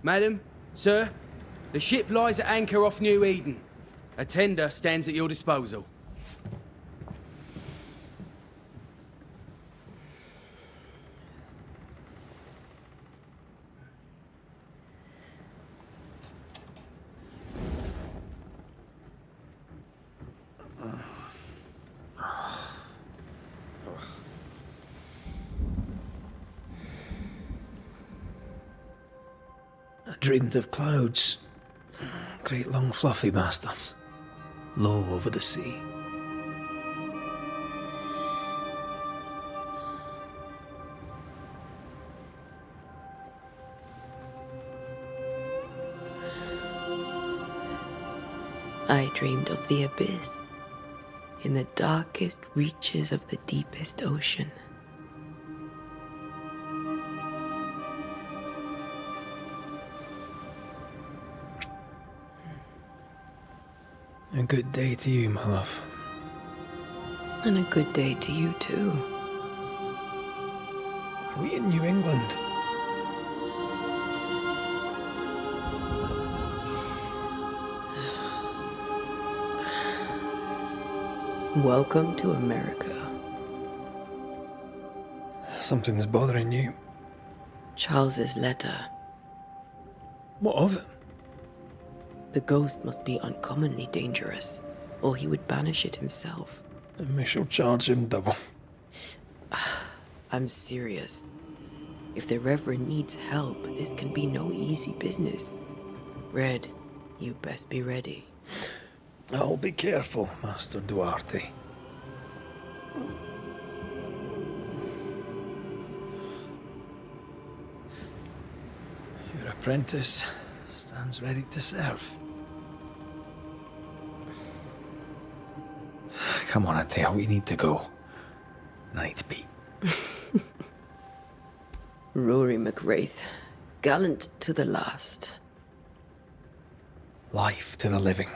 Madam, sir, the ship lies at anchor off New Eden. A tender stands at your disposal. I dreamed of clouds. Great long fluffy bastards. Low over the sea. I dreamed of the abyss, in the darkest reaches of the deepest ocean. A good day to you, my love. And a good day to you too. Are we in New England? Welcome to America. Something's bothering you. Charles's letter. What of it? The ghost must be uncommonly dangerous, or he would banish it himself. And we shall charge him double. I'm serious. If the Reverend needs help, this can be no easy business. Red, you best be ready. I'll be careful, Master Duarte. Your apprentice stands ready to serve. Come on, Atea, we need to go. I need to be. Rory McWraith, gallant to the last. Life to the living,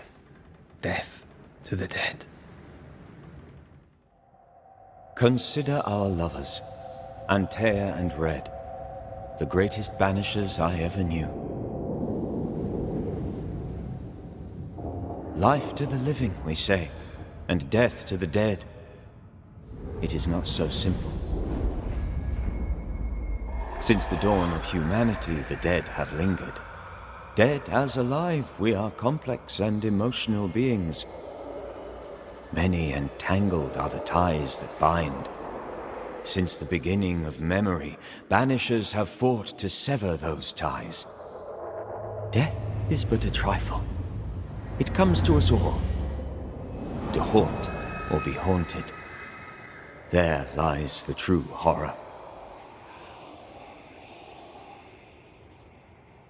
death to the dead. Consider our lovers, Antea and Red, the greatest banishers I ever knew. Life to the living, we say, and death to the dead. It is not so simple. Since the dawn of humanity, the dead have lingered. Dead as alive, we are complex and emotional beings. Many and tangled are the ties that bind. Since the beginning of memory, banishers have fought to sever those ties. Death is but a trifle. It comes to us all. To haunt or be haunted. There lies the true horror.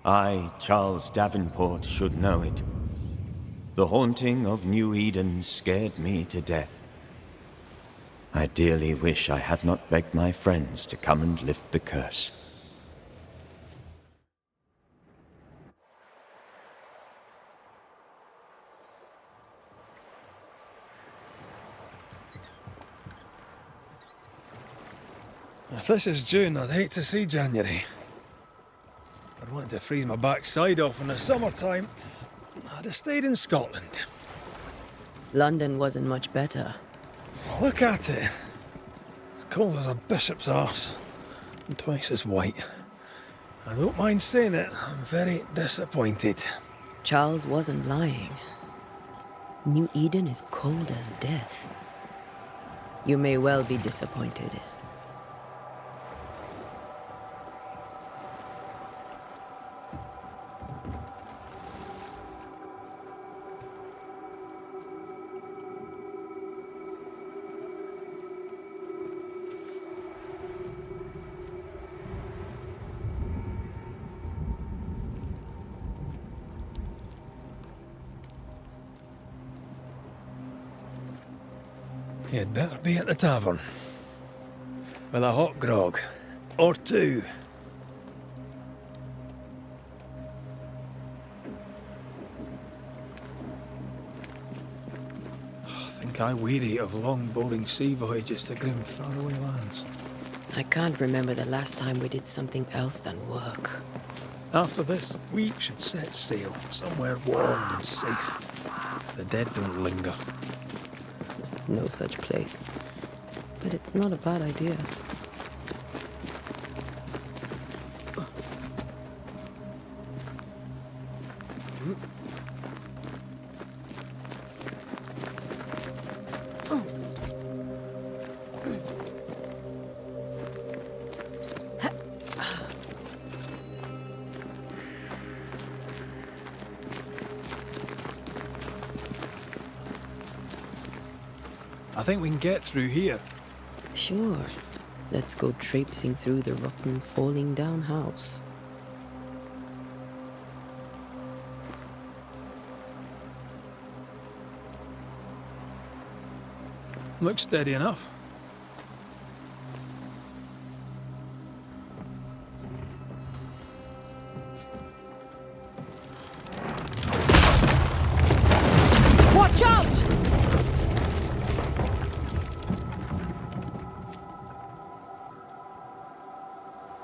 I, Charles Davenport, should know it. The haunting of New Eden scared me to death. I dearly wish I had not begged my friends to come and lift the curse. If this is June, I'd hate to see January. I'd want to freeze my backside off in the summertime. I'd have stayed in Scotland. London wasn't much better. Look at it. As cold as a bishop's arse. And twice as white. I don't mind saying it, I'm very disappointed. Charles wasn't lying. New Eden is cold as death. You may well be disappointed. You'd better be at the tavern. With a hot grog. Or two. I think I weary of long, boring sea voyages to grim, faraway lands. I can't remember the last time we did something else than work. After this, we should set sail somewhere warm and safe. The dead don't linger. No such place. But it's not a bad idea. I think we can get through here. Sure. Let's go traipsing through the rotten, falling down house. Looks steady enough. Watch out!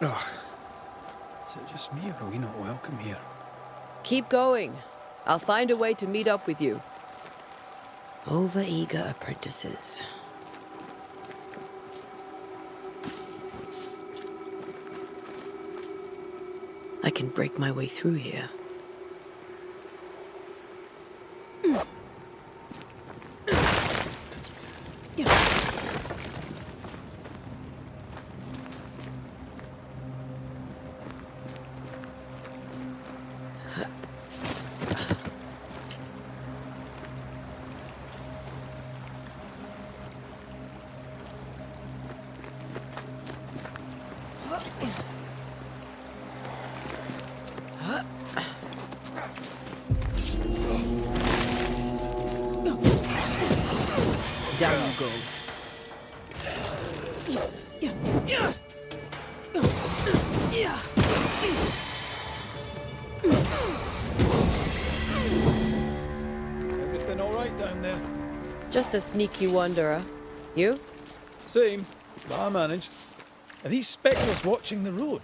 Oh, is it just me or are we not welcome here? Keep going. I'll find a way to meet up with you. Over-eager apprentices. I can break my way through here. Down you go. Everything all right down there? Just a sneaky wanderer. You? Same, but I managed. Are these spectres watching the road?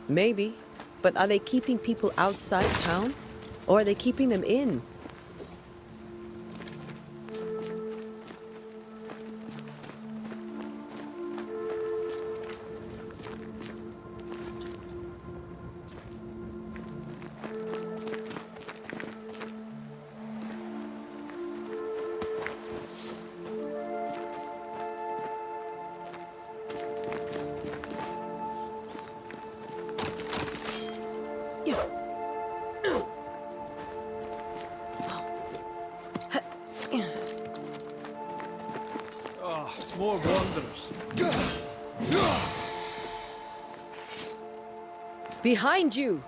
Maybe. But are they keeping people outside town? Or are they keeping them in? Oh, more wanderers. Behind you!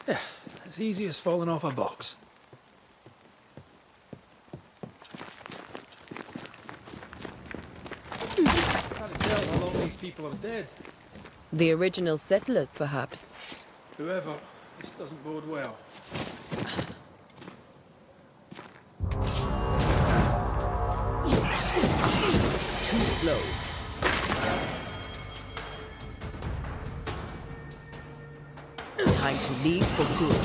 Yeah, as easy as falling off a box. Can't tell how long these people are dead. The original settlers, perhaps. Whoever, this doesn't bode well. Too slow. Time to leave for good.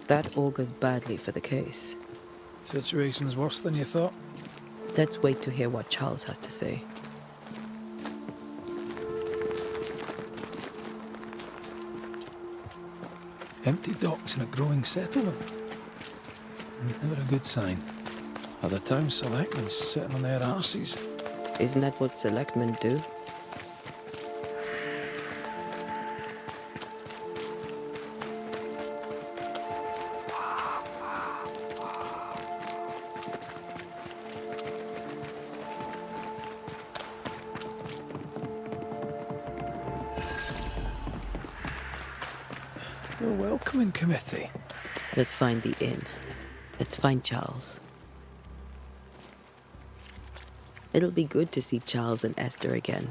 That augurs badly for the case. Situation's worse than you thought. Let's wait to hear what Charles has to say. Empty docks in a growing settlement. Never a good sign. Are the town selectmen sitting on their arses? Isn't that what selectmen do? A welcoming committee. Let's find the inn. Let's find Charles. It'll be good to see Charles and Esther again.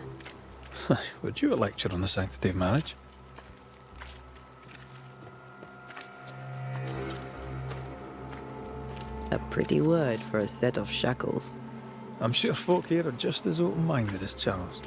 Would you a lecture on the sanctity of marriage? A pretty word for a set of shackles. I'm sure folk here are just as open-minded as Charles.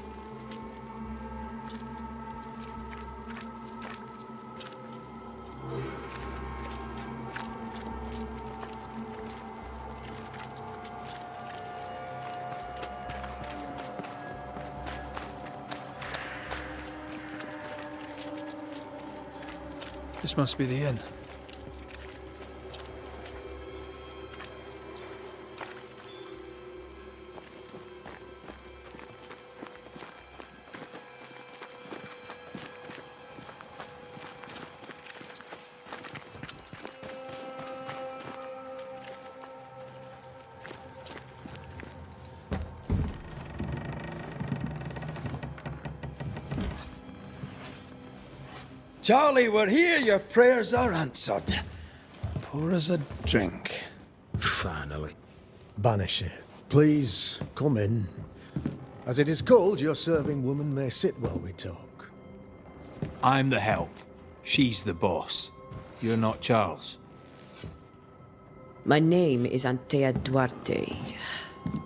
This must be the inn. Charlie, we're here. Your prayers are answered. Pour us a drink. Finally. Banisher, please come in. As it is cold, your serving woman may sit while we talk. I'm the help. She's the boss. You're not Charles. My name is Antea Duarte.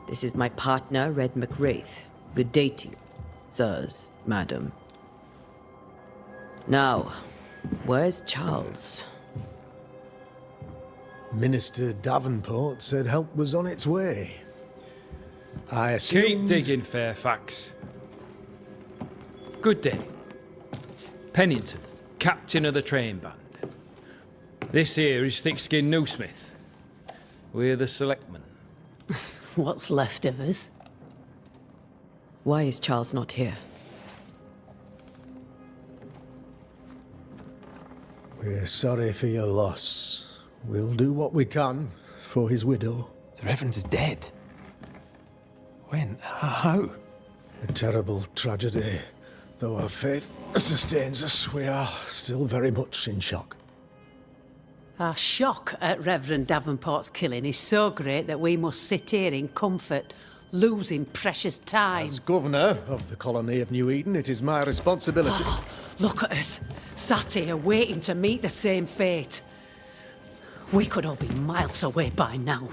This is my partner, Red McWraith. Good day to you, sirs, madam. Now, where's Charles? Minister Davenport said help was on its way. I assumed... Keep digging, Fairfax. Good day. Pennington, captain of the train band. This here is thick-skinned Newsmith. We're the selectmen. What's left of us? Why is Charles not here? We're sorry for your loss. We'll do what we can for his widow. The Reverend is dead. When? How? A terrible tragedy. Though our faith sustains us, we are still very much in shock. Our shock at Reverend Davenport's killing is so great that we must sit here in comfort, losing precious time. As governor of the colony of New Eden, it is my responsibility... Look at us, sat here waiting to meet the same fate. We could all be miles away by now.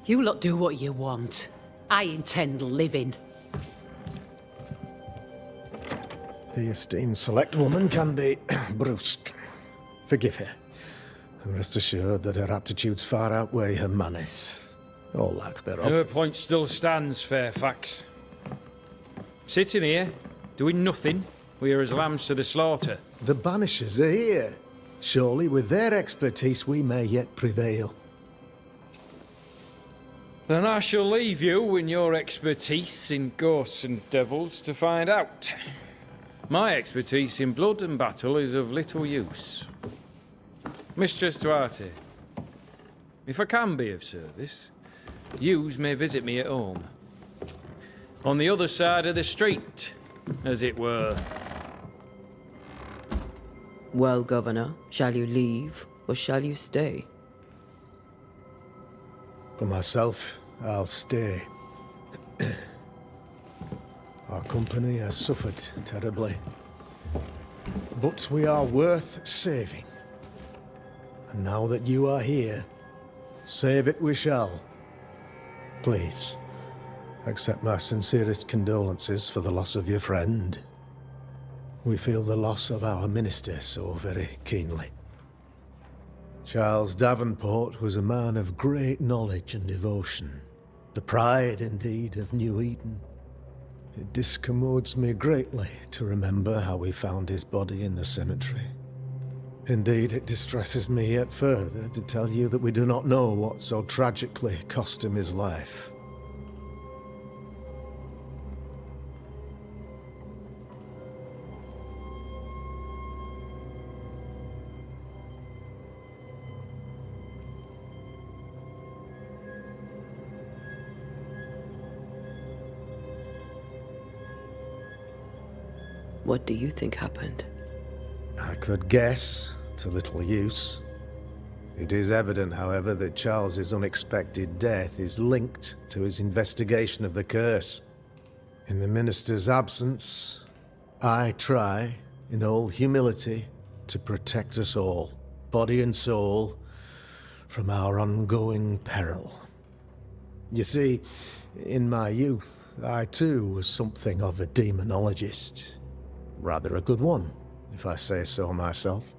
You lot do what you want. I intend living. The esteemed select woman can be brusque. Forgive her. And rest assured that her aptitudes far outweigh her manners. Or lack thereof. Her point still stands, Fairfax. Sitting here, doing nothing, we're as lambs to the slaughter. The Banishers are here. Surely with their expertise we may yet prevail. Then I shall leave you and your expertise in ghosts and devils to find out. My expertise in blood and battle is of little use. Mistress Duarte, if I can be of service, yous may visit me at home. On the other side of the street, as it were. Well, Governor, shall you leave or shall you stay? For myself, I'll stay. Our company has suffered terribly. But we are worth saving. And now that you are here, save it we shall. Please, accept my sincerest condolences for the loss of your friend. We feel the loss of our minister so very keenly. Charles Davenport was a man of great knowledge and devotion. The pride, indeed, of New Eden. It discommodes me greatly to remember how we found his body in the cemetery. Indeed, it distresses me yet further to tell you that we do not know what so tragically cost him his life. What do you think happened? I could guess, to little use. It is evident, however, that Charles's unexpected death is linked to his investigation of the curse. In the minister's absence, I try, in all humility, to protect us all, body and soul, from our ongoing peril. You see, in my youth, I too was something of a demonologist. Rather a good one, if I say so myself.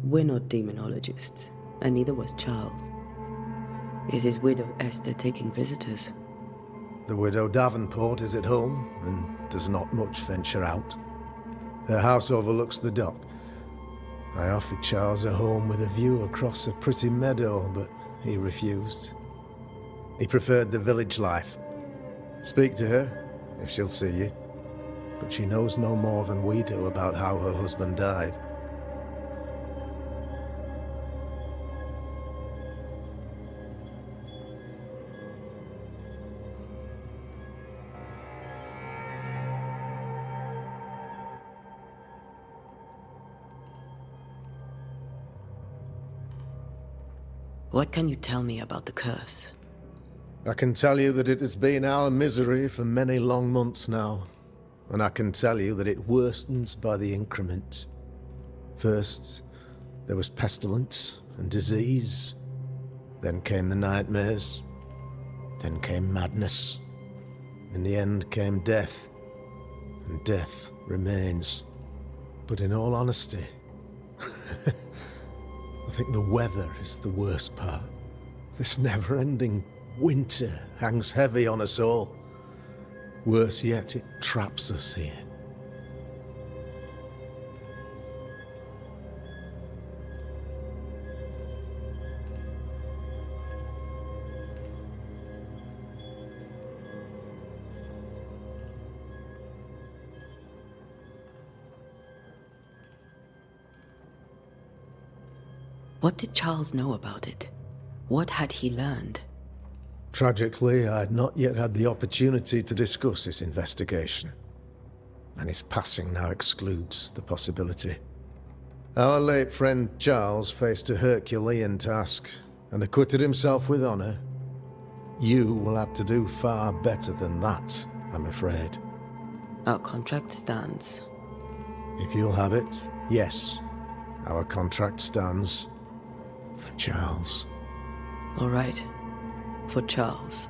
We're not demonologists, and neither was Charles. Is his widow Esther taking visitors? The widow Davenport is at home, and does not much venture out. Her house overlooks the dock. I offered Charles a home with a view across a pretty meadow, but he refused. He preferred the village life. Speak to her, if she'll see you. But she knows no more than we do about how her husband died. What can you tell me about the curse? I can tell you that it has been our misery for many long months now. And I can tell you that it worstens by the increment. First, there was pestilence and disease. Then came the nightmares. Then came madness. In the end came death. And death remains. But in all honesty, I think the weather is the worst part. This never-ending winter hangs heavy on us all. Worse yet, it traps us here. What did Charles know about it? What had he learned? Tragically, I had not yet had the opportunity to discuss his investigation, and his passing now excludes the possibility. Our late friend Charles faced a Herculean task and acquitted himself with honor. You will have to do far better than that, I'm afraid. Our contract stands. If you'll have it, yes, our contract stands for Charles. All right. For Charles.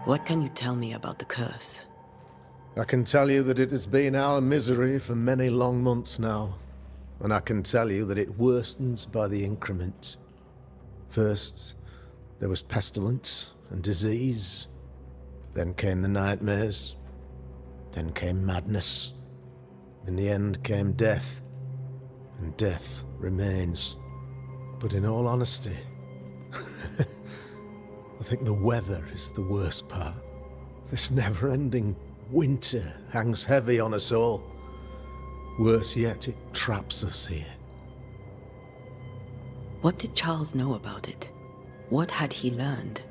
What can you tell me about the curse? I can tell you that it has been our misery for many long months now, and I can tell you that it worstens by the increment. First, there was pestilence and disease. Then came the nightmares. Then came madness. In the end came death, and death remains. But in all honesty, I think the weather is the worst part. This never-ending winter hangs heavy on us all. Worse yet, it traps us here. What did Charles know about it? What had he learned?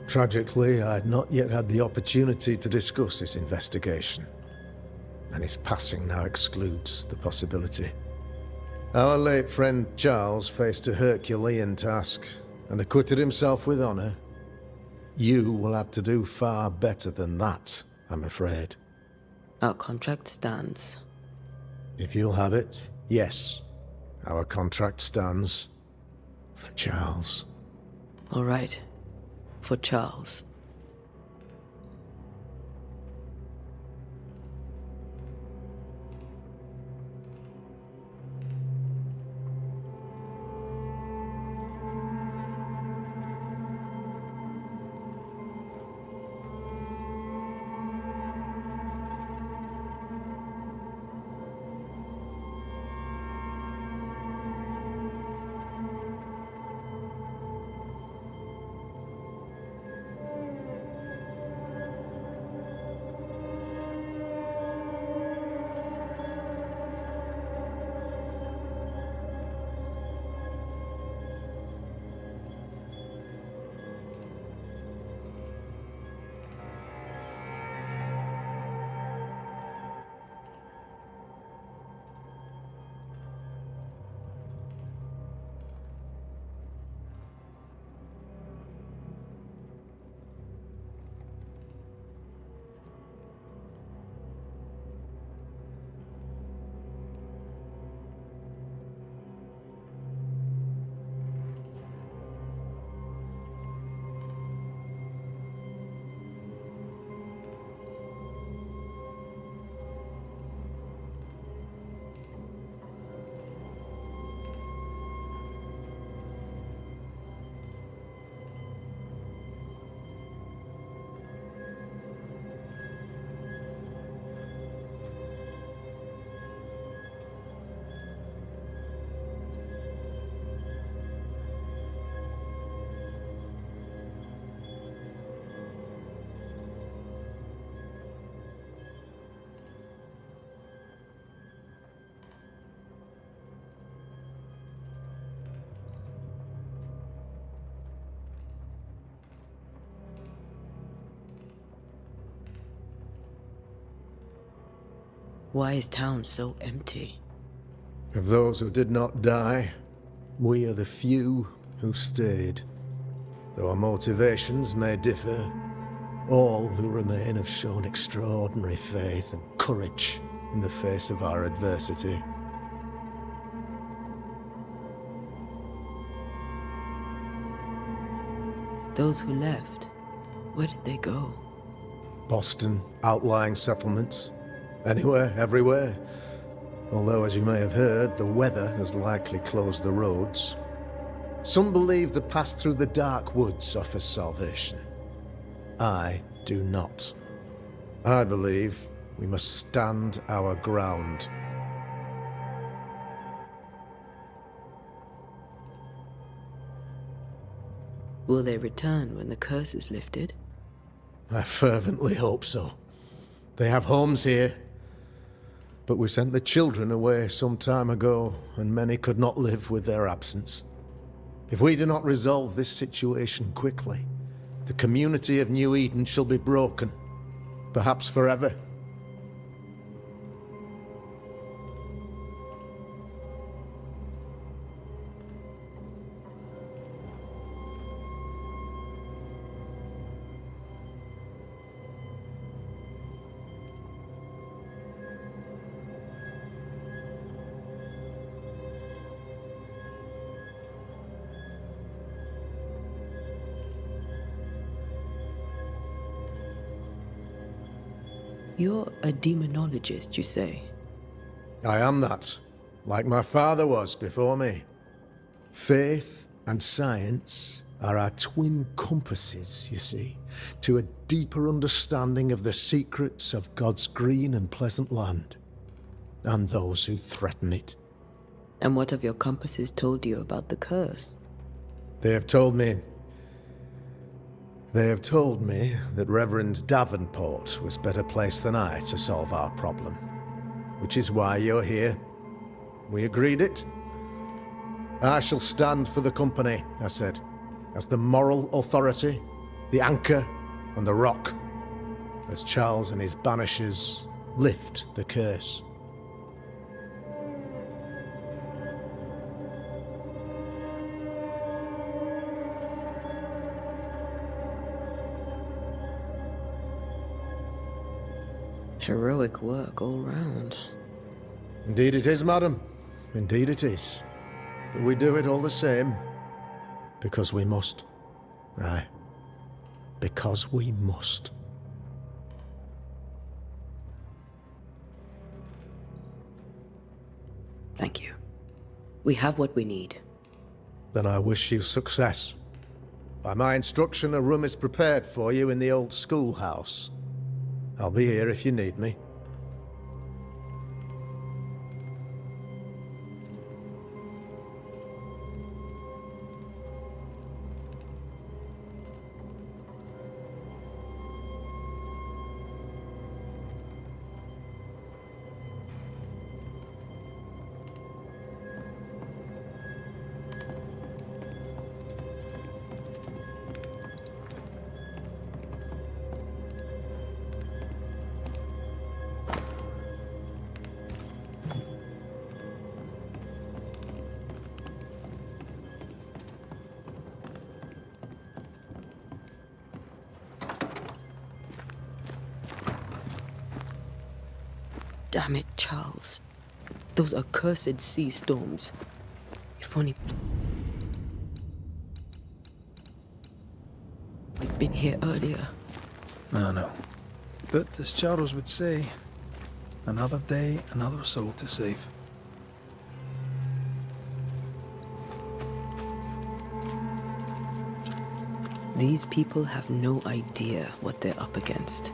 Tragically, I had not yet had the opportunity to discuss his investigation, and his passing now excludes the possibility. Our late friend Charles faced a Herculean task and acquitted himself with honor. You will have to do far better than that, I'm afraid. Our contract stands. If you'll have it, yes, our contract stands for Charles. All right. For Charles. Why is town so empty? Of those who did not die, we are the few who stayed. Though our motivations may differ, all who remain have shown extraordinary faith and courage in the face of our adversity. Those who left, where did they go? Boston, outlying settlements. Anywhere, everywhere. Although, as you may have heard, the weather has likely closed the roads. Some believe the path through the dark woods offers salvation. I do not. I believe we must stand our ground. Will they return when the curse is lifted? I fervently hope so. They have homes here. But we sent the children away some time ago, and many could not live with their absence. If we do not resolve this situation quickly, the community of New Eden shall be broken, perhaps forever. You're a demonologist, you say? I am that, like my father was before me. Faith and science are our twin compasses, you see, to a deeper understanding of the secrets of God's green and pleasant land, and those who threaten it. And what have your compasses told you about the curse? They have told me that Reverend Davenport was better placed than I to solve our problem. Which is why you're here. We agreed it. I shall stand for the company, I said, as the moral authority, the anchor, and the rock, as Charles and his Banishers lift the curse. Heroic work all round. Indeed it is, madam. Indeed it is. But we do it all the same. Because we must. Aye. Because we must. Thank you. We have what we need. Then I wish you success. By my instruction, a room is prepared for you in the old schoolhouse. I'll be here if you need me. Damn it, Charles. Those accursed sea storms. If only we'd been here earlier. No. But as Charles would say, another day, another soul to save. These people have no idea what they're up against.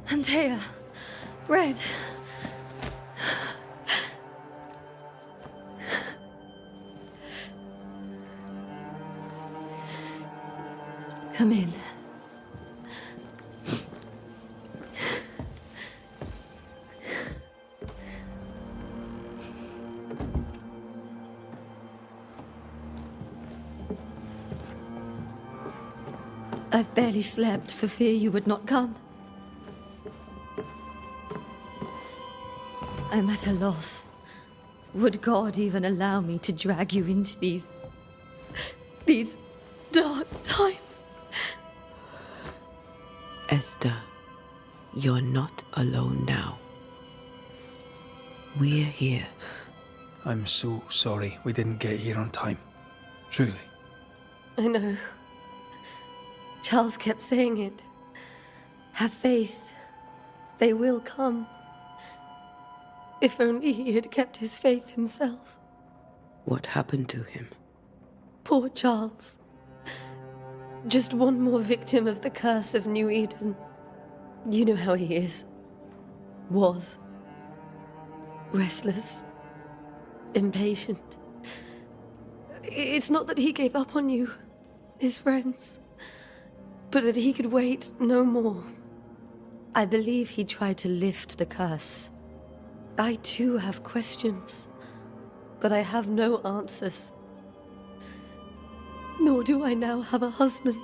Antea, Red. Come in. I've barely slept for fear you would not come. I'm at a loss. Would God even allow me to drag you into these dark times? Esther, you're not alone now. We're here. I'm so sorry we didn't get here on time. Truly. I know. Charles kept saying it. Have faith. They will come. If only he had kept his faith himself. What happened to him? Poor Charles. Just one more victim of the curse of New Eden. You know how he is. Was. Restless. Impatient. It's not that he gave up on you, his friends, but that he could wait no more. I believe he tried to lift the curse. I too have questions, but I have no answers. Nor do I now have a husband.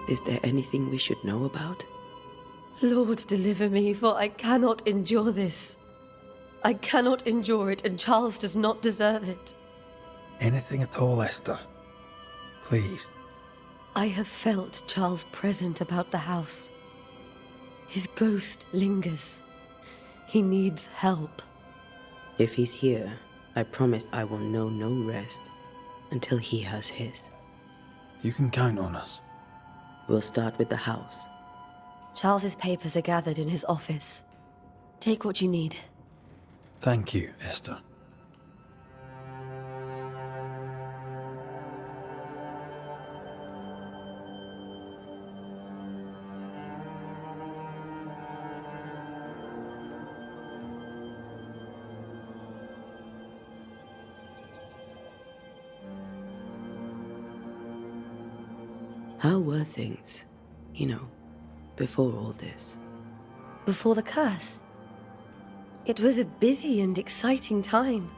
Is there anything we should know about? Lord, deliver me, for I cannot endure this. I cannot endure it, and Charles does not deserve it. Anything at all, Esther. Please. I have felt Charles present about the house. His ghost lingers. He needs help. If he's here, I promise I will know no rest until he has his. You can count on us. We'll start with the house. Charles's papers are gathered in his office. Take what you need. Thank you, Esther. How were things, before all this? Before the curse. It was a busy and exciting time.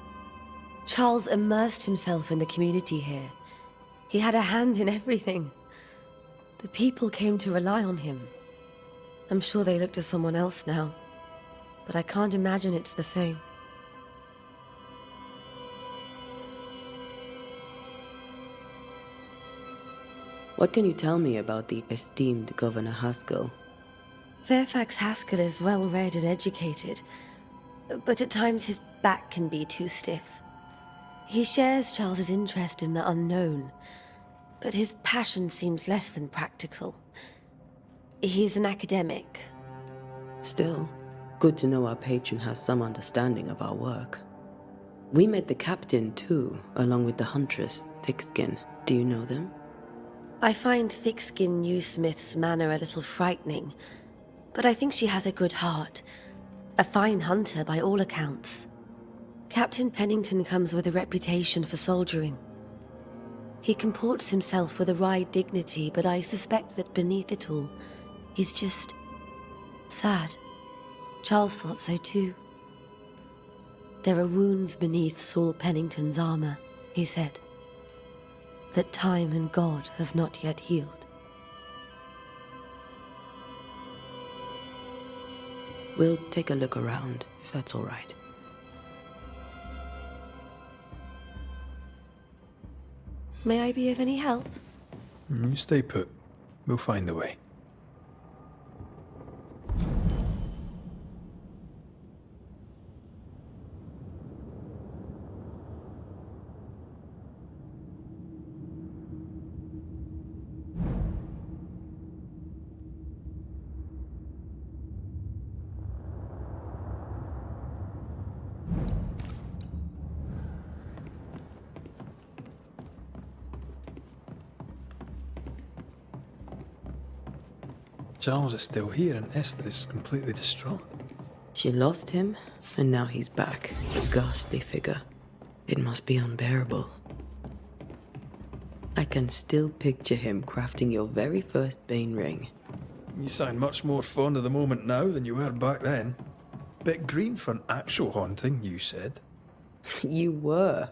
Charles immersed himself in the community here. He had a hand in everything. The people came to rely on him. I'm sure they look to someone else now, but I can't imagine it's the same. What can you tell me about the esteemed Governor Haskell? Fairfax Haskell is well read and educated, but at times his back can be too stiff. He shares Charles's interest in the unknown, but his passion seems less than practical. He's an academic. Still, good to know our patron has some understanding of our work. We met the captain too, along with the huntress, Thickskin. Do you know them? I find Thickskin Newsmith's manner a little frightening, but I think she has a good heart. A fine hunter by all accounts. Captain Pennington comes with a reputation for soldiering. He comports himself with a wry dignity, but I suspect that beneath it all, he's just sad. Charles thought so too. There are wounds beneath Saul Pennington's armor, he said, that time and God have not yet healed. We'll take a look around, if that's all right. May I be of any help? You stay put. We'll find the way. Charles is still here and Esther is completely distraught. She lost him, and now he's back. A ghastly figure. It must be unbearable. I can still picture him crafting your very first Bane ring. You sound much more fond of the moment now than you were back then. Bit green for an actual haunting, you said. You were.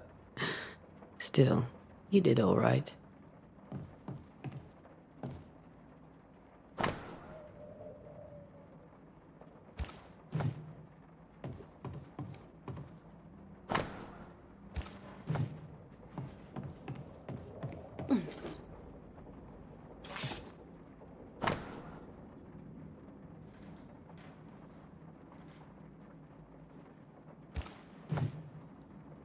Still, you did all right.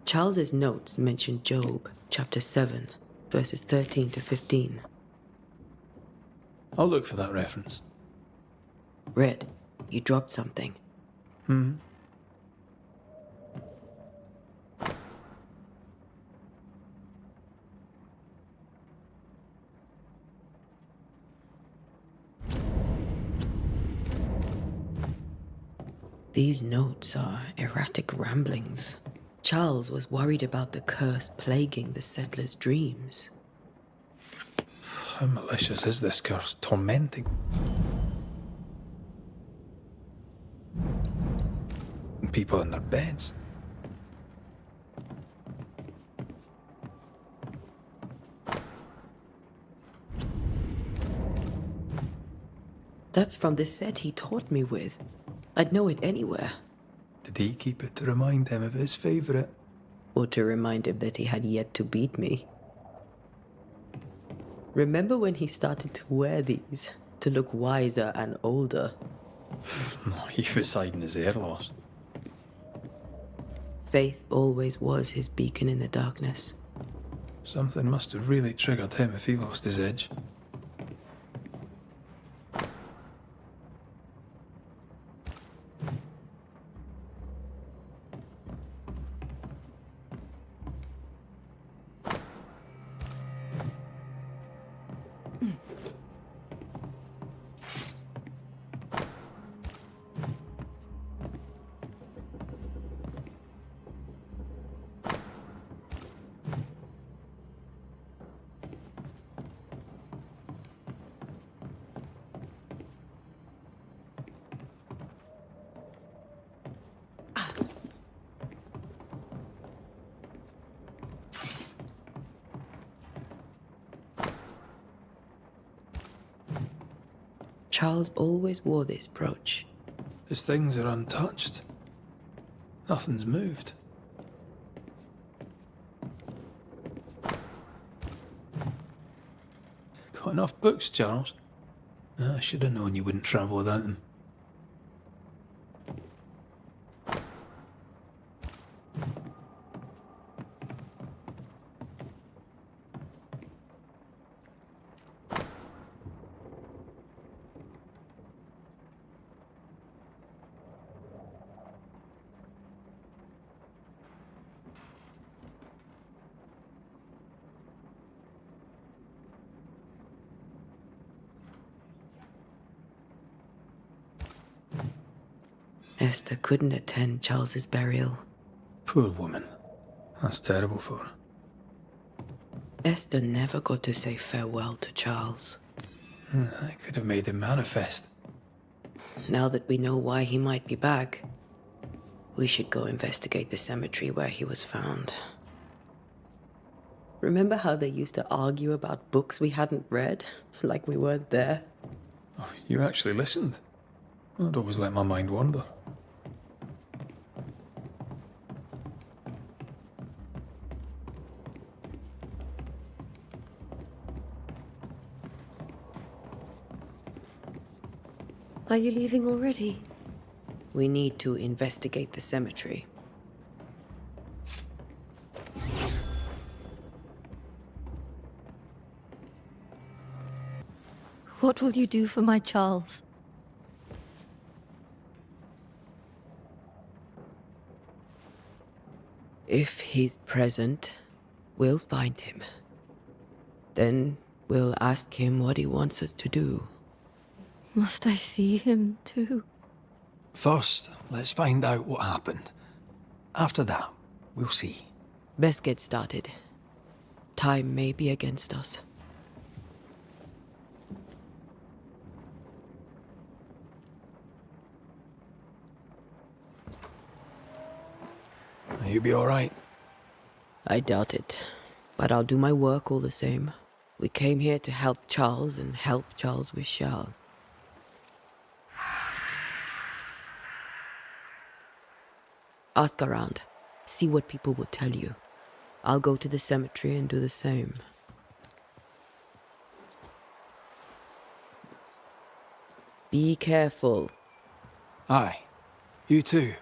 Charles's notes mention Job, chapter 7, verses 13 to 15. I'll look for that reference. Red, you dropped something. These notes are erratic ramblings. Charles was worried about the curse plaguing the settlers' dreams. How malicious is this curse? Tormenting people in their beds. That's from the set he taught me with. I'd know it anywhere. Did he keep it to remind him of his favourite? Or to remind him that he had yet to beat me. Remember when he started to wear these to look wiser and older? He was hiding his hair loss. Faith always was his beacon in the darkness. Something must have really triggered him if he lost his edge. Charles always wore this brooch. His things are untouched. Nothing's moved. Got enough books, Charles? I should have known you wouldn't travel without them. Esther couldn't attend Charles's burial. Poor woman. That's terrible for her. Esther never got to say farewell to Charles. I could have made him manifest. Now that we know why he might be back, we should go investigate the cemetery where he was found. Remember how they used to argue about books we hadn't read? Like we weren't there? Oh, you actually listened? I'd always let my mind wander. Are you leaving already? We need to investigate the cemetery. What will you do for my Charles? If he's present, we'll find him. Then we'll ask him what he wants us to do. Must I see him too? First, let's find out what happened. After that, we'll see. Best get started. Time may be against us. You be all right? I doubt it, but I'll do my work all the same. We came here to help Charles and help Charles with Charles. Ask around. See what people will tell you. I'll go to the cemetery and do the same. Be careful. Aye. You too.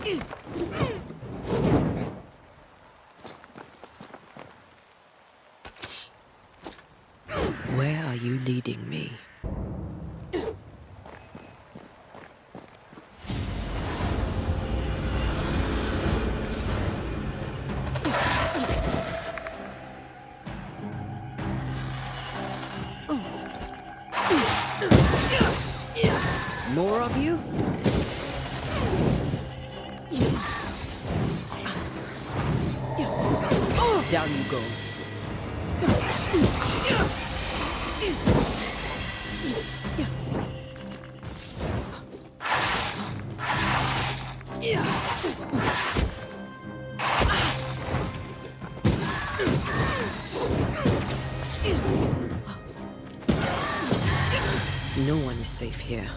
Where are you leading me? More of you? Down you go. No one is safe here.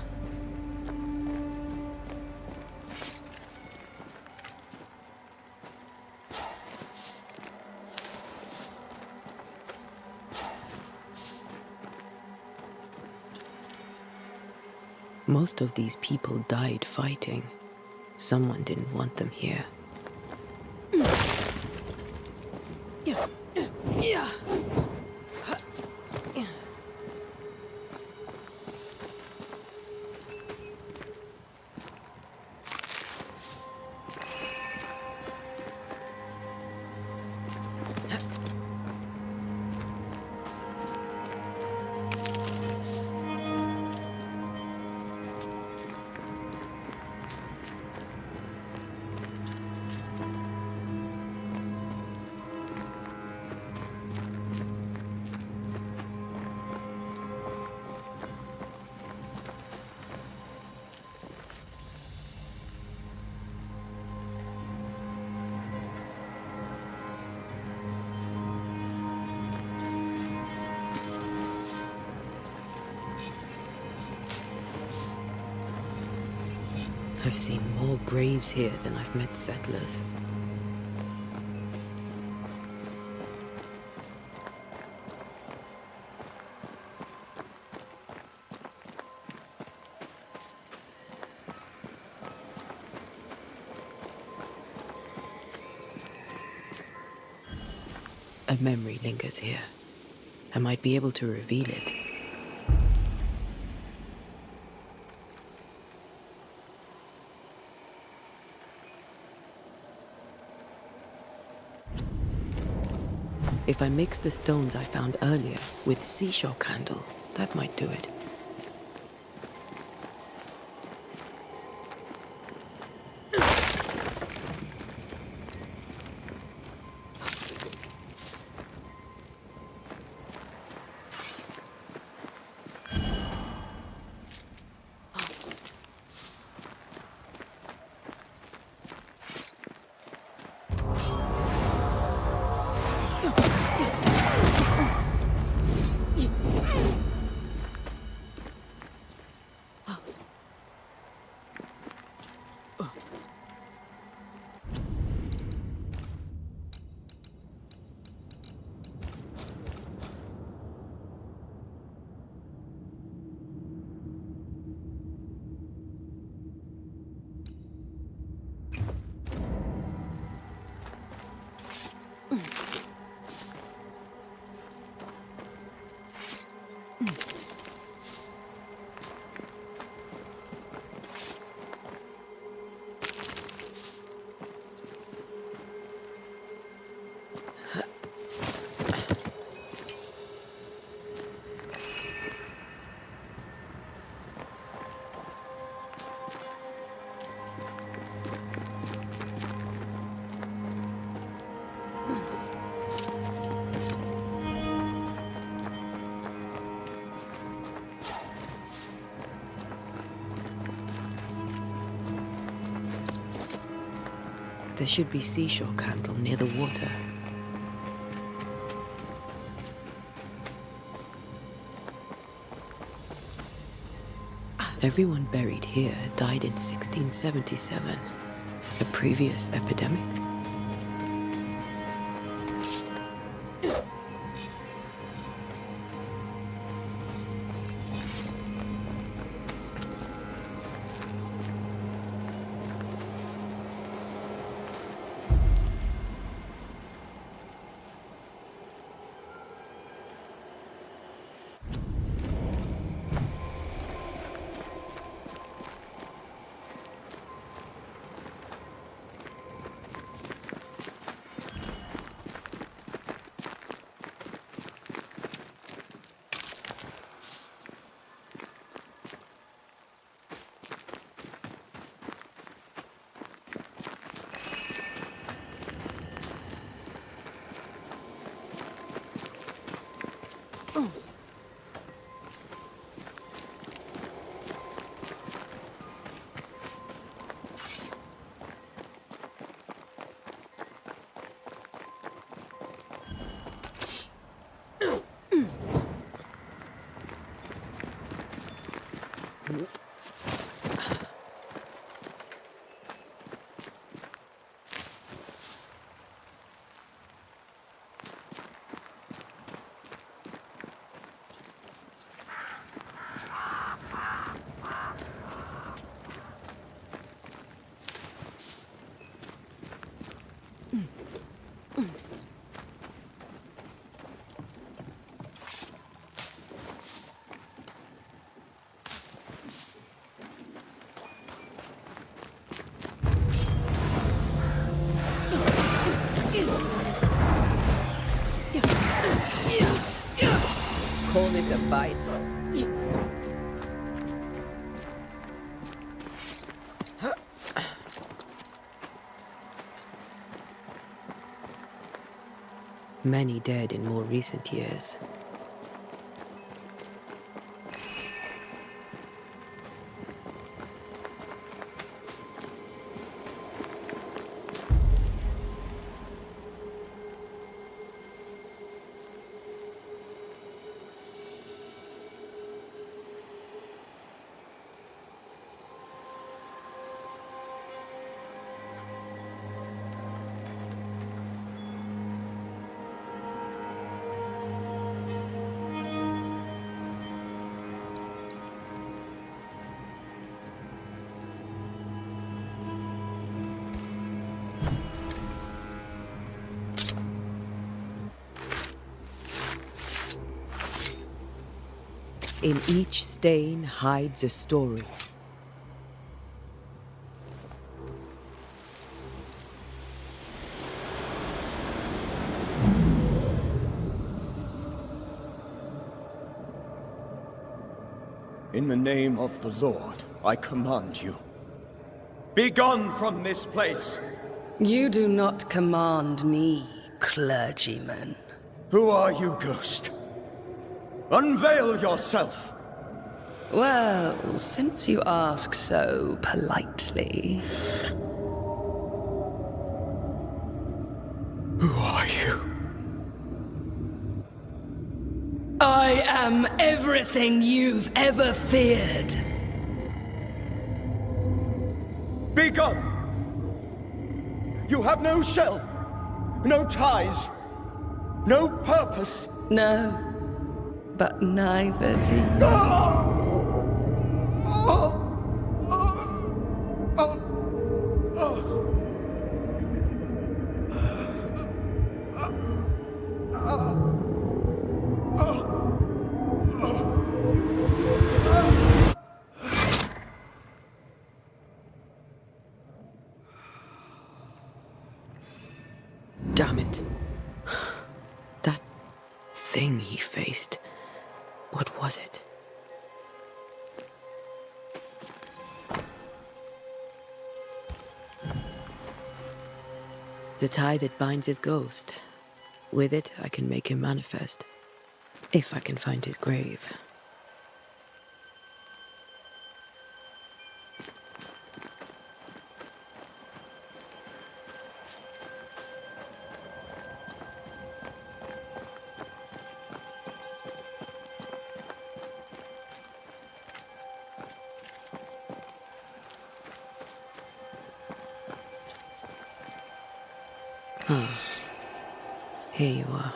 Most of these people died fighting. Someone didn't want them here. I've seen more graves here than I've met settlers. A memory lingers here. I might be able to reveal it. If I mix the stones I found earlier with seashore candle, that might do it. There should be seashore candle near the water. Everyone buried here died in 1677. A previous epidemic? Call this a fight? Many dead in more recent years. In each stain hides a story. In the name of the Lord, I command you. Be gone from this place! You do not command me, clergyman. Who are you, ghost? Unveil yourself! Well, since you ask so politely. Who are you? I am everything you've ever feared. Be gone! You have no shell, no ties, no purpose. No, but neither do you. Damn it. That thing he faced. What was it? The tie that binds his ghost. With it, I can make him manifest. If I can find his grave. Ah, here you are.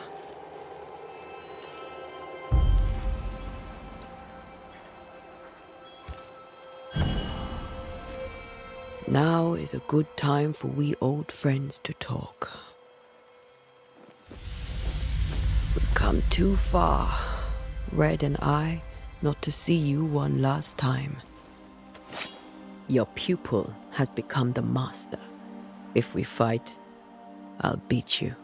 Now is a good time for we old friends to talk. We've come too far, Red and I, not to see you one last time. Your pupil has become the master. If we fight, I'll beat you.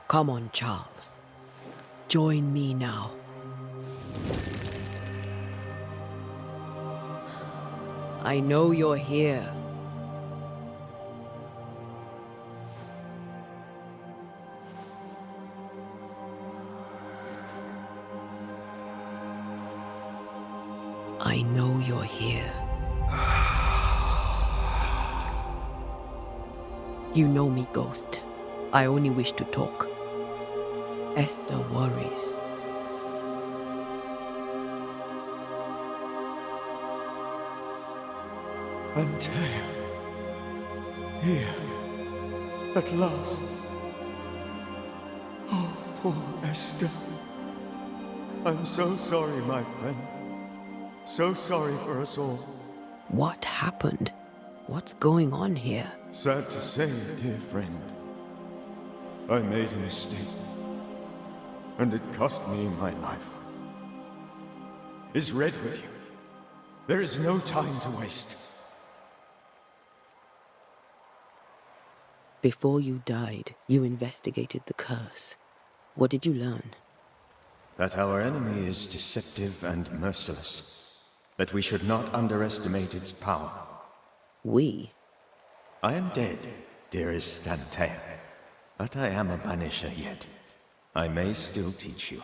Come on, Charles. Join me now. I know you're here. I know you're here. You know me, Ghost. I only wish to talk. Esther worries. Antea. Here. At last. Oh, poor Esther. I'm so sorry, my friend. So sorry for us all. What happened? What's going on here? Sad to say, dear friend. I made a mistake. And it cost me my life. Is Red with you? There is no time to waste. Before you died, you investigated the curse. What did you learn? That our enemy is deceptive and merciless. That we should not underestimate its power. We? I am dead, dearest Antea. But I am a Banisher yet. I may still teach you.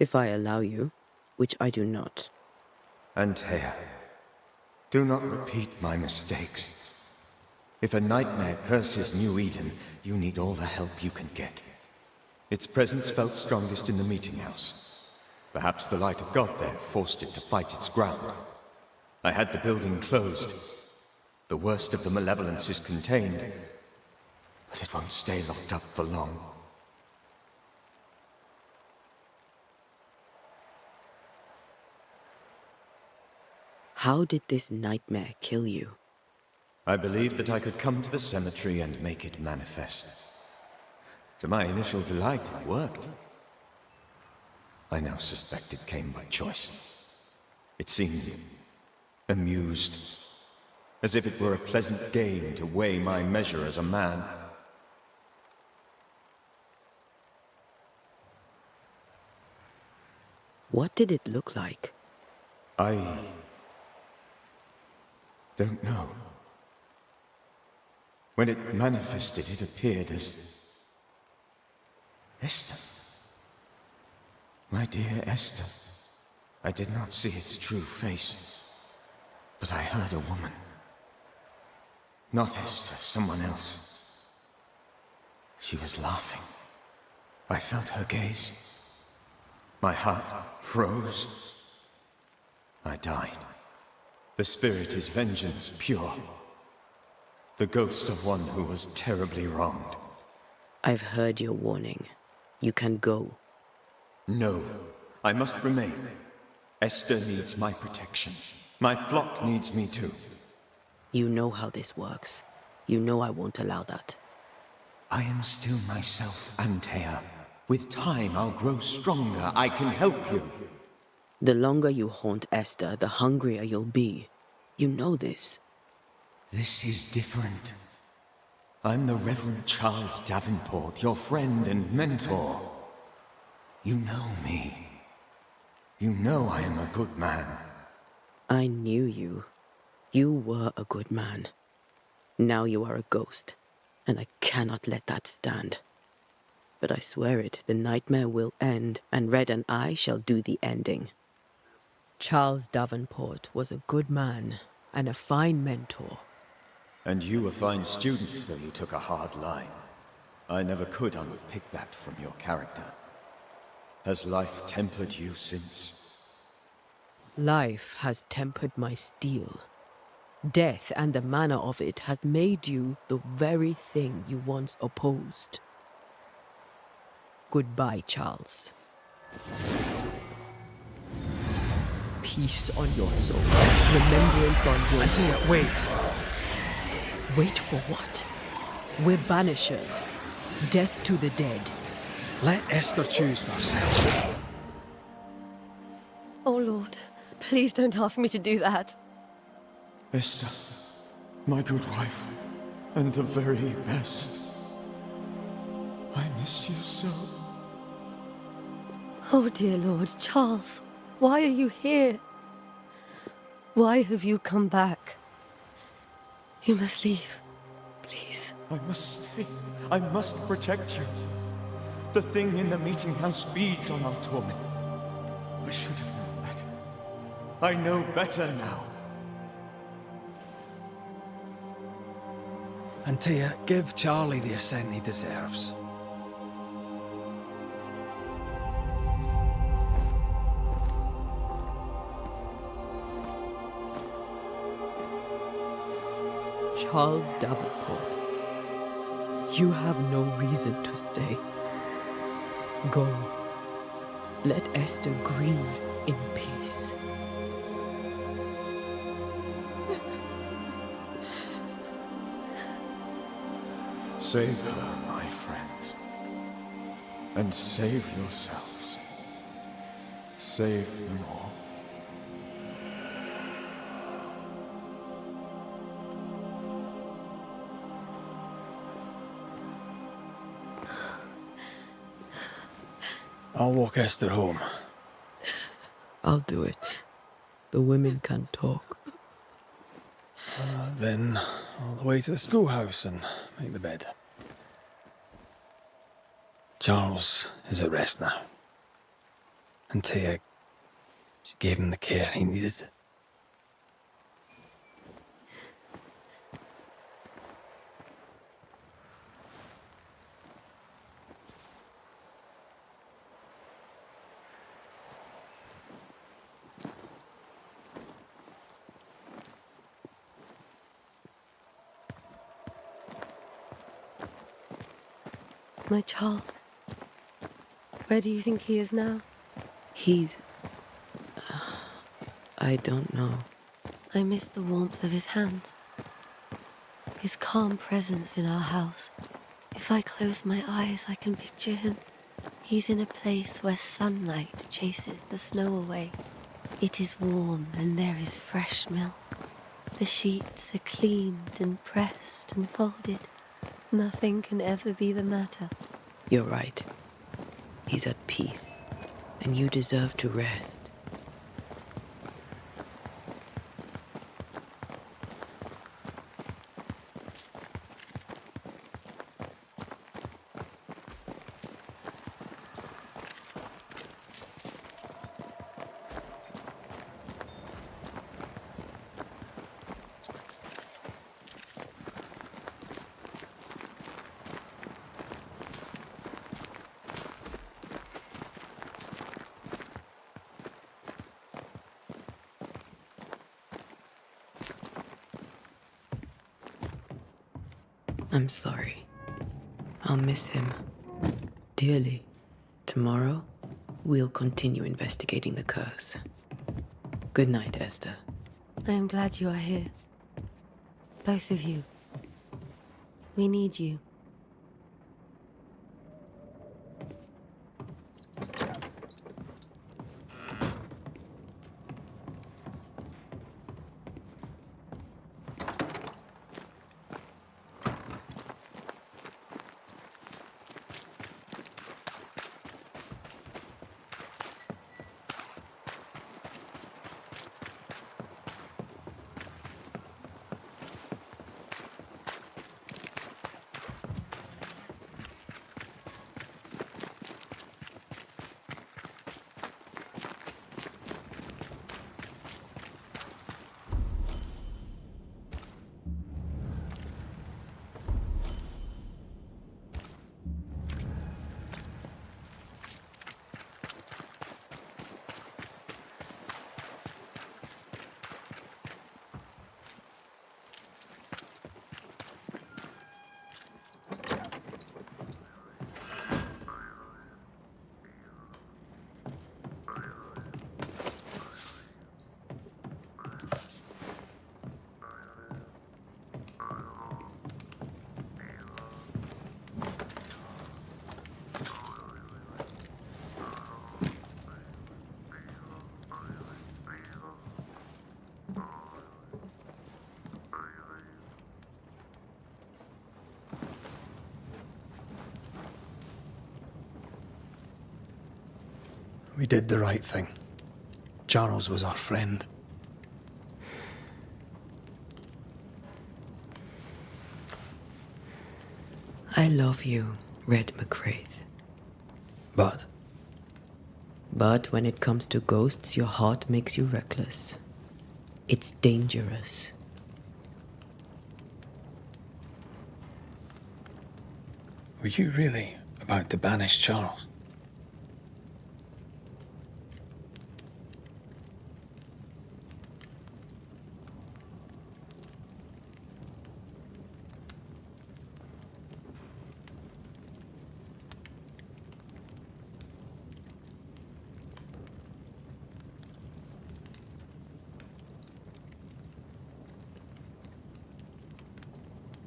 If I allow you, which I do not. Antea, do not repeat my mistakes. If a nightmare curses New Eden, you need all the help you can get. Its presence felt strongest in the meeting house. Perhaps the light of God there forced it to fight its ground. I had the building closed. The worst of the malevolence is contained, but it won't stay locked up for long. How did this nightmare kill you? I believed that I could come to the cemetery and make it manifest. To my initial delight, it worked. I now suspect it came by choice. It seemed amused, as if it were a pleasant game to weigh my measure as a man. What did it look like? I don't know. When it manifested, it appeared as Esther. My dear Esther. I did not see its true face, but I heard a woman. Not Esther, someone else. She was laughing. I felt her gaze. My heart froze. I died. The spirit is vengeance pure. The ghost of one who was terribly wronged. I've heard your warning. You can go. No, I must remain. Esther needs my protection. My flock needs me too. You know how this works. You know I won't allow that. I am still myself, Antea. With time, I'll grow stronger. I can help you. The longer you haunt Esther, the hungrier you'll be. You know this. This is different. I'm the Reverend Charles Davenport, your friend and mentor. You know me. You know I am a good man. I knew you. You were a good man. Now you are a ghost, and I cannot let that stand. But I swear it, the nightmare will end, and Red and I shall do the ending. Charles Davenport was a good man, and a fine mentor. And you a fine student, though you took a hard line. I never could unpick that from your character. Has life tempered you since? Life has tempered my steel. Death and the manner of it has made you the very thing you once opposed. Goodbye, Charles. Peace on your soul. Remembrance on your... Antea, wait. Wait for what? We're Banishers. Death to the dead. Let Esther choose for herself. Oh, Lord, please don't ask me to do that. Esther, my good wife, and the very best. I miss you so. Oh, dear Lord, Charles, why are you here? Why have you come back? You must leave, please. I must stay. I must protect you. The thing in the meeting house feeds on our torment. I should have known better. I know better now. And Tia, give Charlie the ascent he deserves. Charles Davenport, you have no reason to stay. Go. Let Esther grieve in peace. Save her, my friends. And save yourselves. Save them all. I'll walk Esther home. I'll do it. The women can't talk. Then all the way to the schoolhouse and make the bed. Charles is at rest now. And Tia, she gave him the care he needed. My Charles. Where do you think he is now? He's... I don't know. I miss the warmth of his hands. His calm presence in our house. If I close my eyes, I can picture him. He's in a place where sunlight chases the snow away. It is warm and there is fresh milk. The sheets are cleaned and pressed and folded. Nothing can ever be the matter. You're right. He's at peace, and you deserve to rest. I'm sorry. I'll miss him dearly. Tomorrow, we'll continue investigating the curse. Good night, Esther. I am glad you are here. Both of you. We need you. We did the right thing. Charles was our friend. I love you, Red McCraith. But But when it comes to ghosts, your heart makes you reckless. It's dangerous. Were you really about to banish Charles?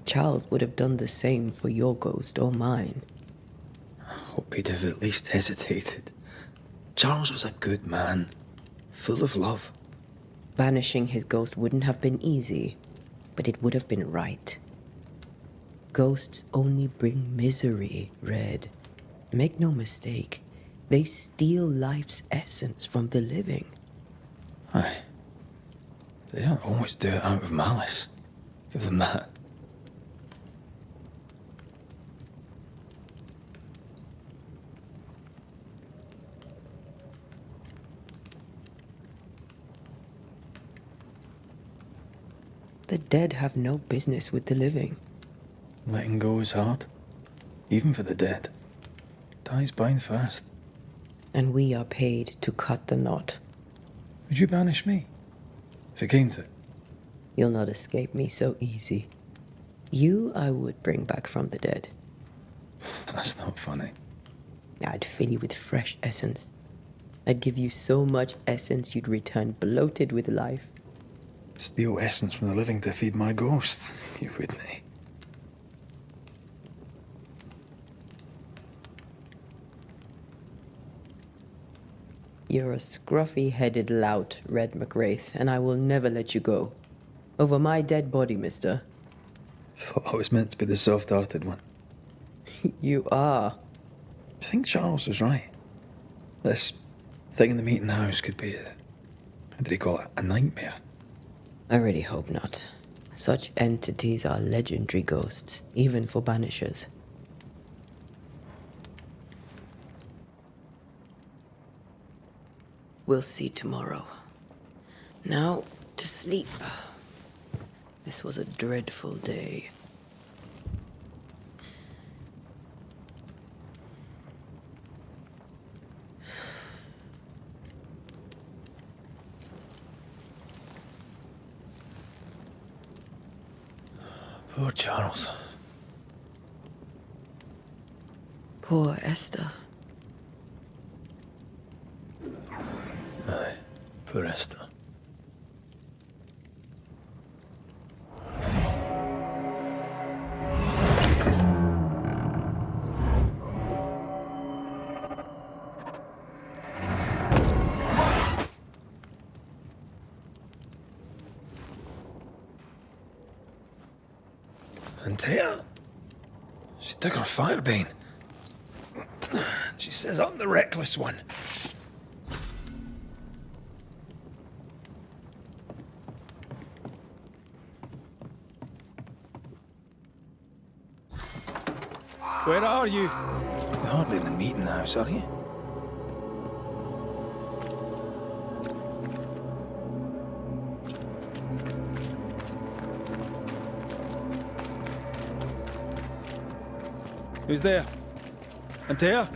Charles would have done the same for your ghost or mine. I hope he'd have at least hesitated. Charles was a good man, full of love. Banishing his ghost wouldn't have been easy, but it would have been right. Ghosts only bring misery, Red. Make no mistake, they steal life's essence from the living. Aye. They don't always do it out of malice. Give them that. The dead have no business with the living. Letting go is hard, even for the dead. Ties bind fast. And we are paid to cut the knot. Would you banish me? If it came to it? You'll not escape me so easy. You I would bring back from the dead. That's not funny. I'd fill you with fresh essence. I'd give you so much essence you'd return bloated with life. Steal essence from the living to feed my ghost. You wouldn't, eh? You're a scruffy-headed lout, Red McWraith, and I will never let you go. Over my dead body, mister. Thought I was meant to be the soft-hearted one. You are. Do you think Charles was right? This thing in the meeting house could be a... What did he call it? A nightmare? I really hope not. Such entities are legendary ghosts, even for Banishers. We'll see tomorrow. Now, to sleep. This was a dreadful day. Poor Charles. Poor Esther. Aye, poor Esther. And Tia, she took her firebane. She says I'm the reckless one. Where are you? You're hardly in the meeting house, are you? Who's there? Antea?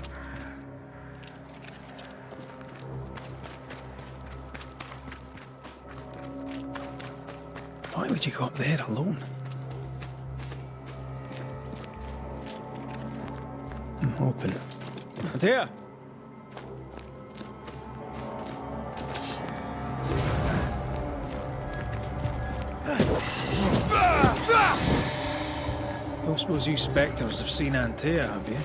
Why would you go up there alone? I'm open. Antea? Don't suppose you spectres have seen Antea, have you?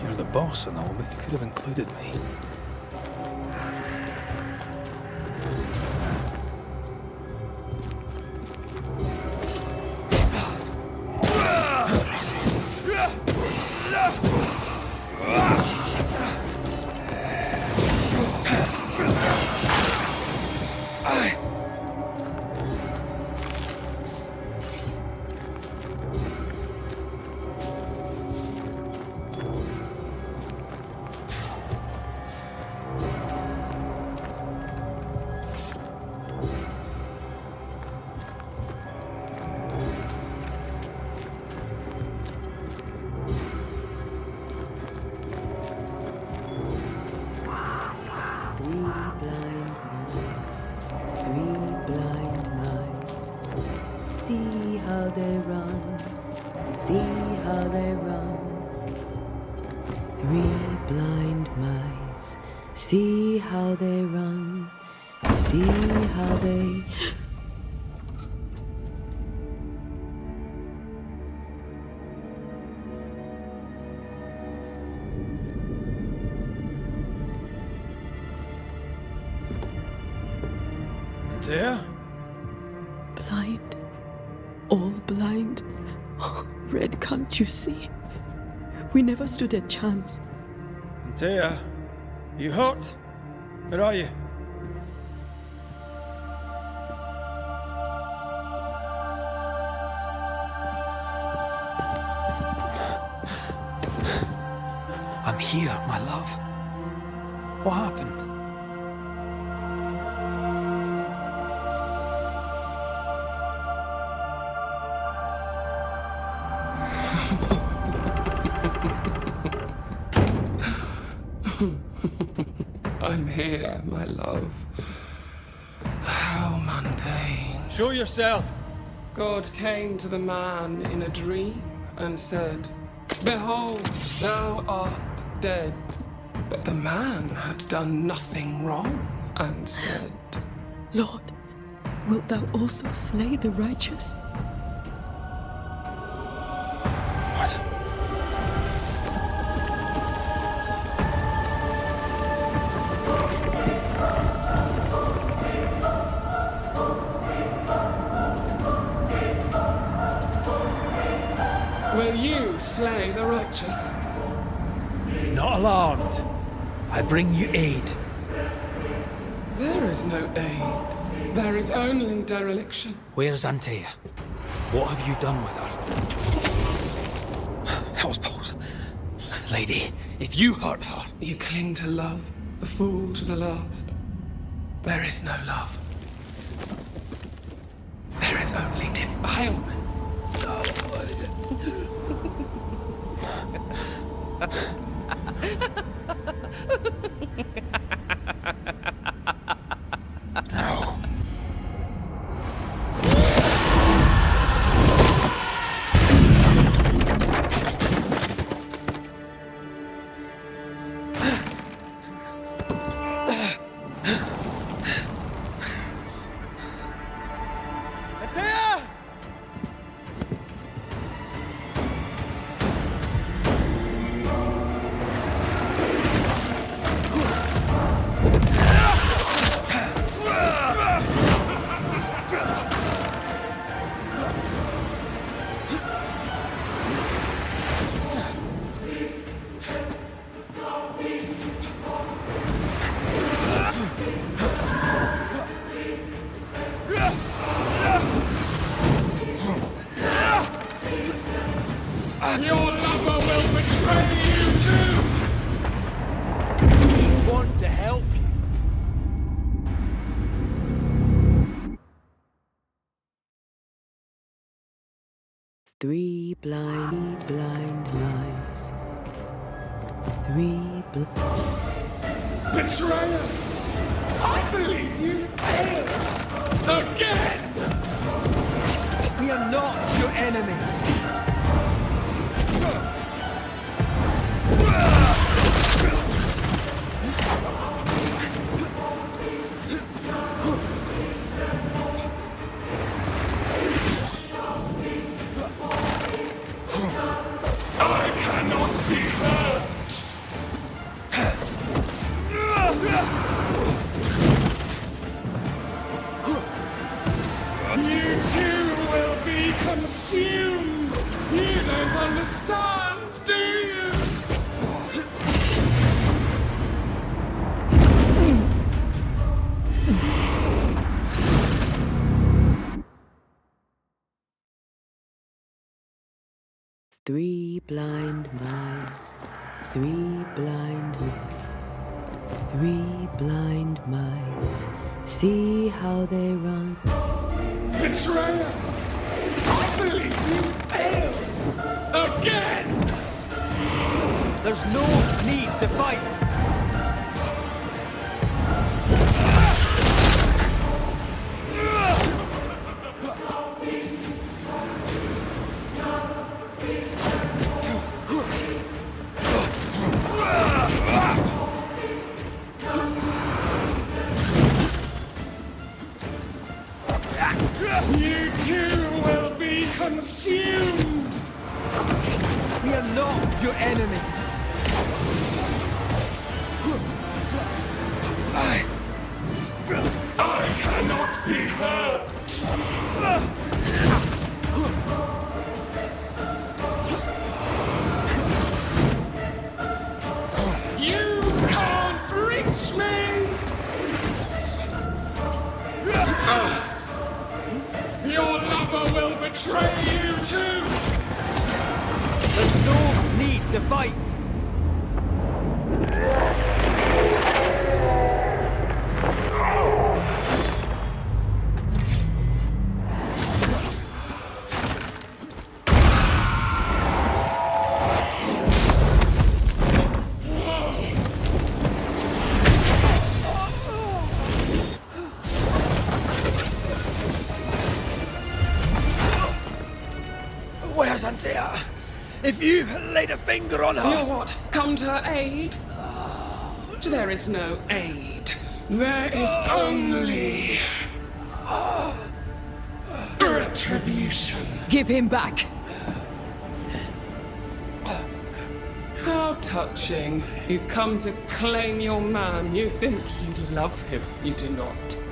You're the boss and all, but you could have included me. See how they run, see how they run. 3 blind mice, see how they run, see how they... Dear? Blind. All blind. Oh, Red, can't you see? We never stood a chance. Antea, you hurt? Where are you? I'm here, my love. What happened? I'm here, my love. How mundane. Show yourself! God came to the man in a dream and said, "Behold, thou art dead." But the man had done nothing wrong and said, Lord, wilt thou also slay the righteous? What? "Will you slay the righteous?" Be not alarmed. I bring you aid. There is no aid. There is only dereliction. Where's Antea? What have you done with her? Hellsballs. Lady, if you hurt her... You cling to love, a fool to the last. There is no love. There is only defilement. No. Your lover will betray you too! We want to help you. Three blind mice. 3 Betrayer! I believe you failed! Again! We are not your enemy. I cannot be hurt! You too will be consumed! You don't understand, do you? Three blind mice. 3 blind mice. See how they run. Betrayer! I believe you failed! Again! There's no need to fight. consumed! We are not your enemy. I cannot be hurt! You can't reach me! Your lover will betray you too! There's no need to fight. Where's Anthea? If you've laid a finger on her... You'll what? Come to her aid? There is no aid. There is only... retribution. Give him back! How touching. You come to claim your man. You think you love him. You do not.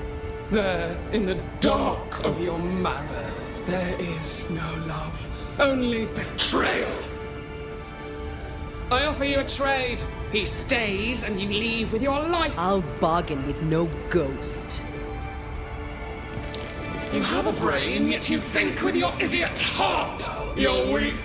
There, in the dark of your marrow, there is no love. Only betrayal. I offer you a trade. He stays and you leave with your life. I'll bargain with no ghost. You have a brain, yet you think with your idiot heart. You're weak.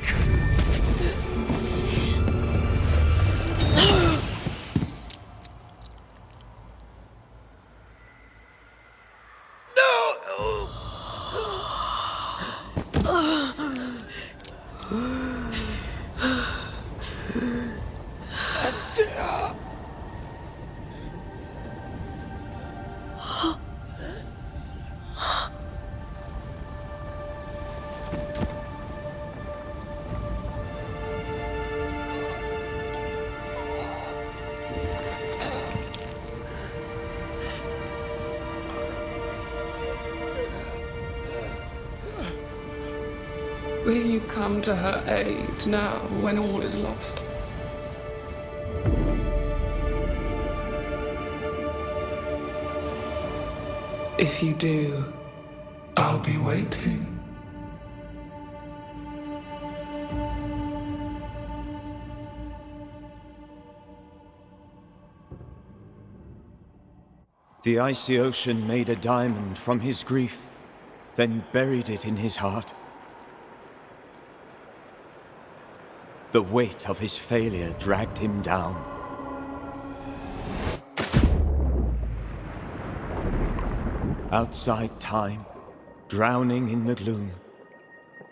Will you come to her aid now, when all is lost? If you do, I'll be waiting. The icy ocean made a diamond from his grief, then buried it in his heart. The weight of his failure dragged him down. Outside time, drowning in the gloom,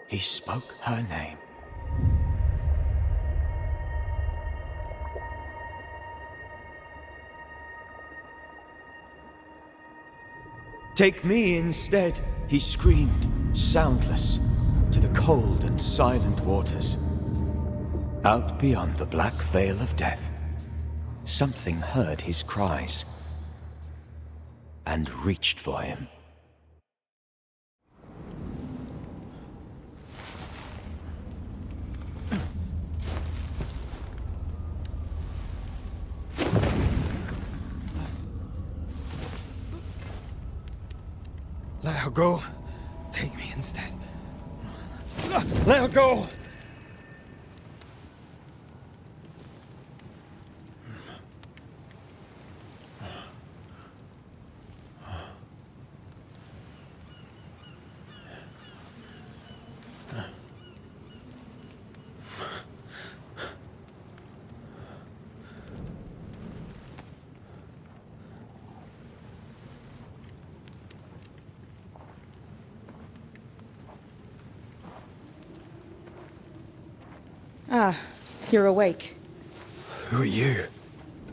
he spoke her name. Take me instead, he screamed, soundless, to the cold and silent waters. Out beyond the black veil of death, something heard his cries and reached for him. Let her go. Take me instead. Let her go! Ah, you're awake. Who are you?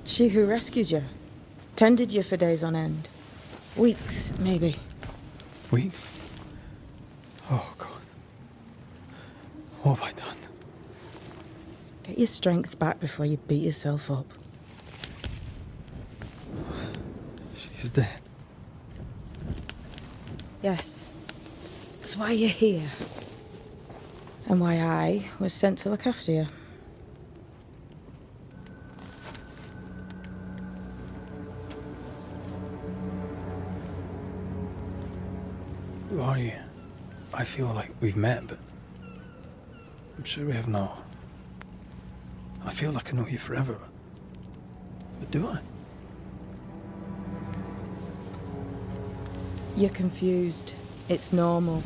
She who rescued you. Tended you for days on end. Weeks, maybe. Weak? Oh, God. What have I done? Get your strength back before you beat yourself up. She's dead. Yes. That's why you're here. And why I was sent to look after you. Who are you? I feel like we've met, but I'm sure we have not. I feel like I know you forever. But do I? You're confused. It's normal.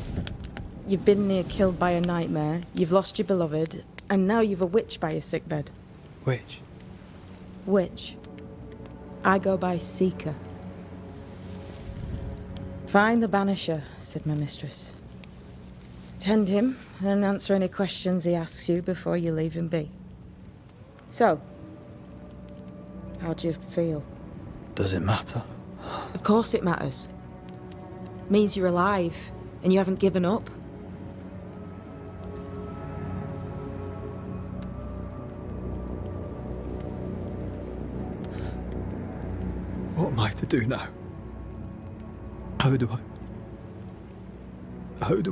You've been near killed by a nightmare, you've lost your beloved, and now you've a witch by your sickbed. Which? Witch. I go by Seeker. Find the Banisher, said my mistress. Tend him and answer any questions he asks you before you leave him be. So, how do you feel? Does it matter? Of course it matters. Means you're alive, and you haven't given up. What am I to do now? How do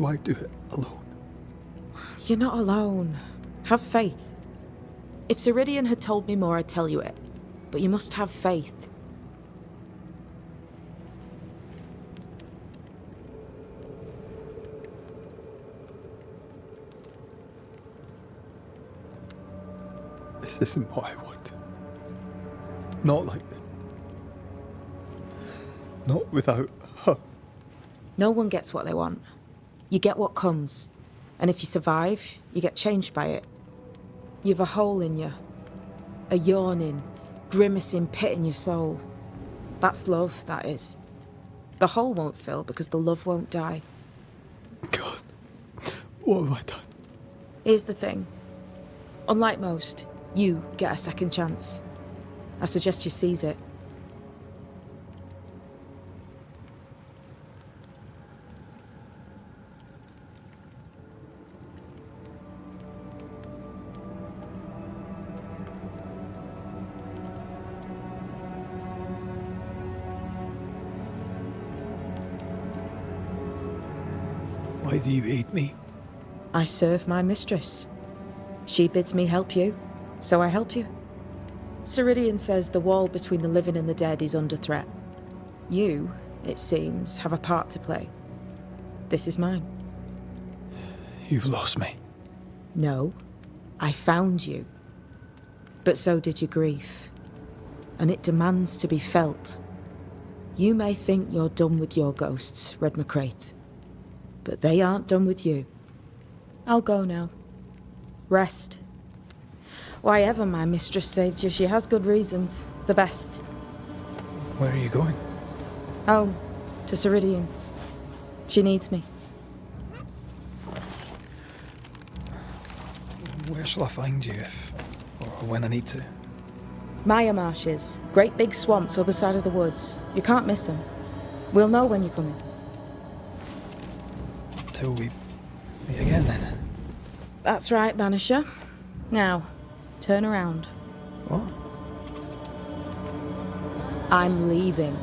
I do it alone? You're not alone. Have faith. If Ceridian had told me more, I'd tell you it. But you must have faith. This isn't what I want. Not like this. Not without her. No one gets what they want. You get what comes. And if you survive, you get changed by it. You've a hole in you. A yawning, grimacing pit in your soul. That's love, that is. The hole won't fill because the love won't die. God, what have I done? Here's the thing. Unlike most, you get a second chance. I suggest you seize it. Why do you aid me? I serve my mistress. She bids me help you, so I help you. Ceridian says the wall between the living and the dead is under threat. You, it seems, have a part to play. This is mine. You've lost me. No, I found you. But so did your grief. And it demands to be felt. You may think you're done with your ghosts, Red McCraith. But they aren't done with you. I'll go now. Rest. Why ever my mistress saved you, she has good reasons. The best. Where are you going? Home. To Ceridian. She needs me. Where shall I find you if, or when I need to? Maya Marshes. Great big swamps other side of the woods. You can't miss them. We'll know when you're coming. Till we meet again then. That's right, Banisher. Now, turn around. What? I'm leaving.